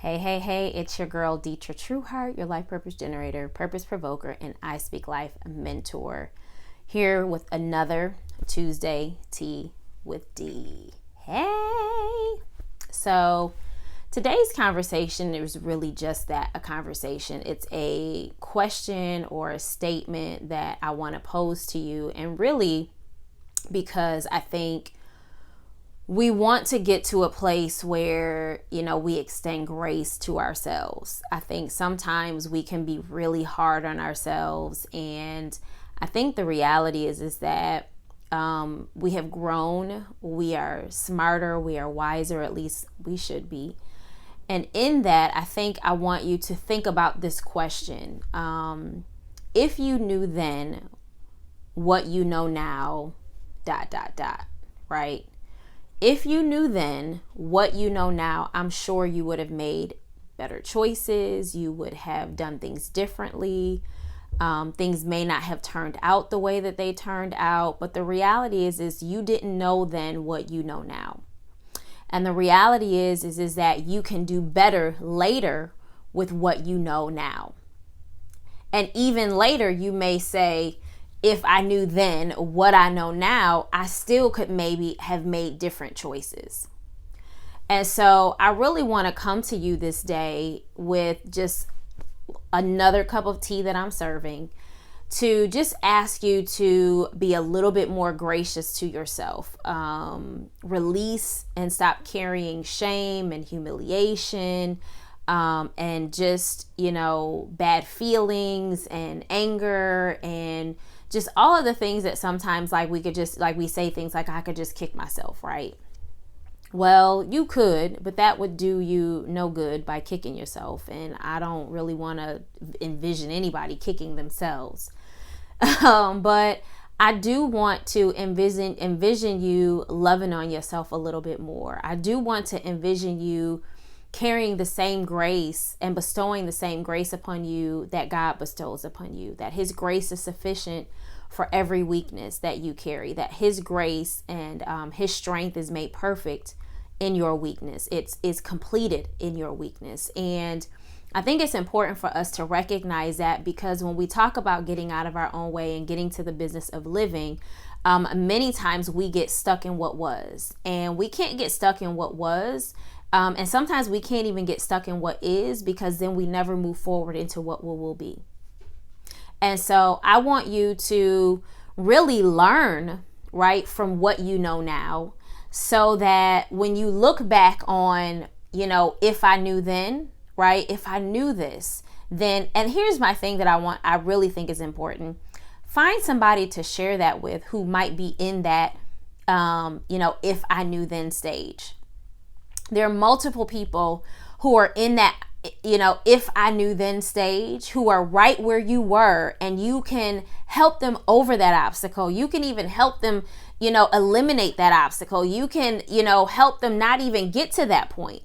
Hey, it's your girl, Detra Trueheart, your life purpose generator, purpose provoker, and iSpeaklife mentor, here with another Tuesday Tea with D. Hey! So today's conversation is really just that, a conversation. It's a question or a statement that I want to pose to you, and really because I think we want to get to a place where, we extend grace to ourselves. I think sometimes we can be really hard on ourselves. And I think the reality is that we have grown, we are smarter, we are wiser, at least we should be. And in that, I think I want you to think about this question. If you knew then what you know now, ... right? If you knew then what you know now, I'm sure you would have made better choices. You would have done things differently. Things may not have turned out the way that they turned out. But the reality is you didn't know then what you know now. And the reality is that you can do better later with what you know now. And even later, you may say, if I knew then what I know now, I still could maybe have made different choices. And so I really want to come to you this day with just another cup of tea that I'm serving to just ask you to be a little bit more gracious to yourself. Release and stop carrying shame and humiliation, and just, bad feelings and anger and just all of the things that sometimes we say things like, I could just kick myself, right? Well, you could, but that would do you no good by kicking yourself. And I don't really want to envision anybody kicking themselves. But I do want to envision you loving on yourself a little bit more. I do want to envision you carrying the same grace and bestowing the same grace upon you that God bestows upon you, that His grace is sufficient for every weakness that you carry, that His grace and His strength is made perfect in your weakness. It's completed in your weakness. And I think it's important for us to recognize that, because when we talk about getting out of our own way and getting to the business of living, many times we get stuck in what was, and we can't get stuck in what was. And sometimes we can't even get stuck in what is, because then we never move forward into what will be. And so I want you to really learn, right, from what you know now, so that when you look back on, if I knew then, right, if I knew this, then, and here's my thing that I really think is important. Find somebody to share that with who might be in that, if I knew then stage. There are multiple people who are in that, if I knew then stage, who are right where you were, and you can help them over that obstacle. You can even help them, eliminate that obstacle. You can, help them not even get to that point.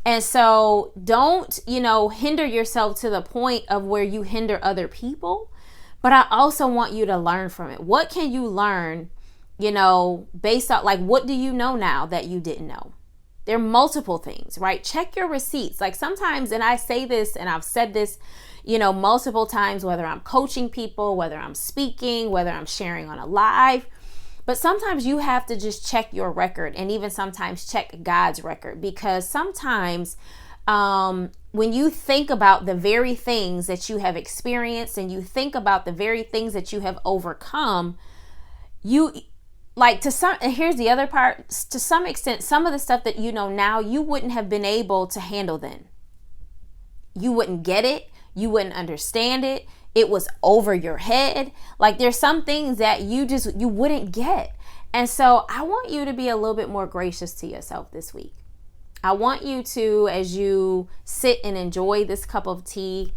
And so don't, hinder yourself to the point of where you hinder other people. But I also want you to learn from it. What can you learn, based on, what do you know now that you didn't know? There are multiple things, right? Check your receipts. Like sometimes, and I say this, and I've said this, multiple times, whether I'm coaching people, whether I'm speaking, whether I'm sharing on a live, but sometimes you have to just check your record, and even sometimes check God's record, because sometimes when you think about the very things that you have experienced, and you think about the very things that you have overcome, and here's the other part, to some extent, some of the stuff that you know now, you wouldn't have been able to handle then. You wouldn't get it. You wouldn't understand it. It was over your head. There's some things that you wouldn't get. And so I want you to be a little bit more gracious to yourself this week. I want you to, as you sit and enjoy this cup of tea,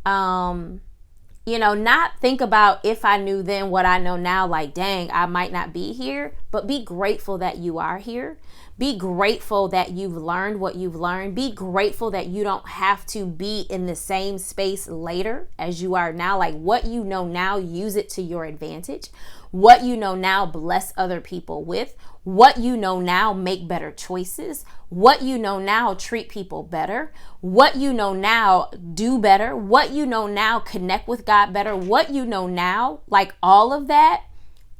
not think about, if I knew then what I know now, dang, I might not be here, but be grateful that you are here. Be grateful that you've learned what you've learned. Be grateful that you don't have to be in the same space later as you are now. Like, what you know now, use it to your advantage. What you know now, bless other people with. What you know now, make better choices. What you know now, treat people better. What you know now, do better. What you know now, connect with God better. What you know now, like all of that,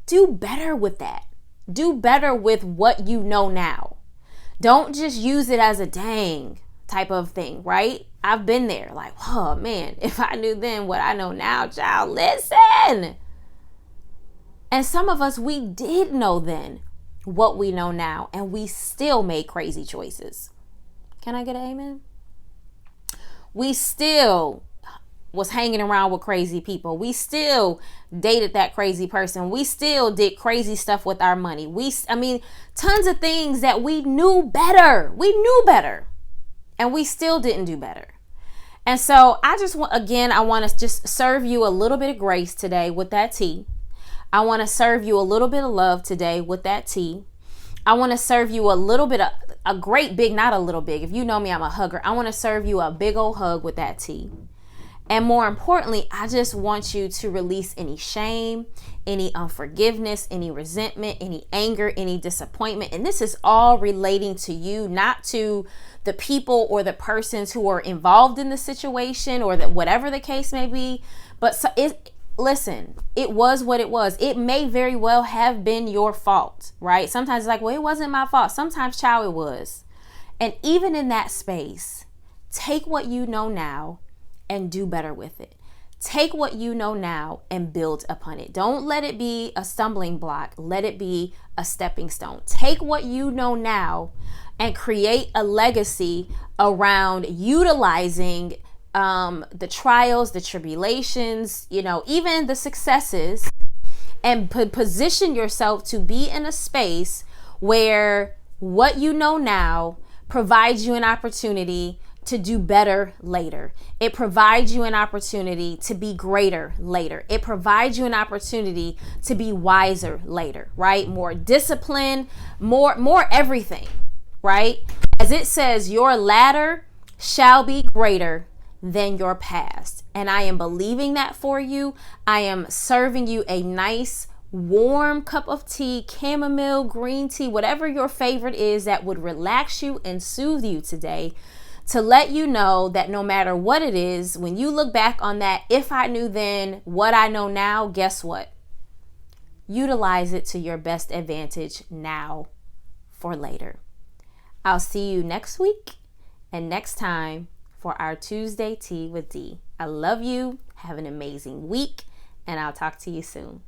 do better with that. Do better with what you know now. Don't just use it as a dang type of thing, right? I've been there. Like, oh man, if I knew then what I know now, child, listen. And some of us, we did know then what we know now, and we still made crazy choices. Can I get an amen? We still was hanging around with crazy people. We still dated that crazy person. We still did crazy stuff with our money. Tons of things that we knew better. We knew better, and we still didn't do better. And so I want to just serve you a little bit of grace today with that tea. I want to serve you a little bit of love today with that tea. I want to serve you a little bit of a great big, not a little big. If you know me, I'm a hugger. I want to serve you a big old hug with that tea. And more importantly, I just want you to release any shame, any unforgiveness, any resentment, any anger, any disappointment. And this is all relating to you, not to the people or the persons who are involved in the situation or that whatever the case may be. But listen, it was what it was. It may very well have been your fault, right? Sometimes it's like, well, it wasn't my fault. Sometimes, child, it was. And even in that space, take what you know now and do better with it. Take what you know now and build upon it. Don't let it be a stumbling block. Let it be a stepping stone. Take what you know now and create a legacy around utilizing the trials, the tribulations, even the successes, and position yourself to be in a space where what you know now provides you an opportunity to do better later. It provides you an opportunity to be greater later. It provides you an opportunity to be wiser later, right? More discipline, more everything, right? As it says, your latter shall be greater than your past. And I am believing that for you. I am serving you a nice warm cup of tea, chamomile, green tea, whatever your favorite is that would relax you and soothe you today, to let you know that no matter what it is, when you look back on that, if I knew then what I know now, guess what? Utilize it to your best advantage now for later. I'll see you next week and next time for our Tuesday Tea with D. I love you. Have an amazing week, and I'll talk to you soon.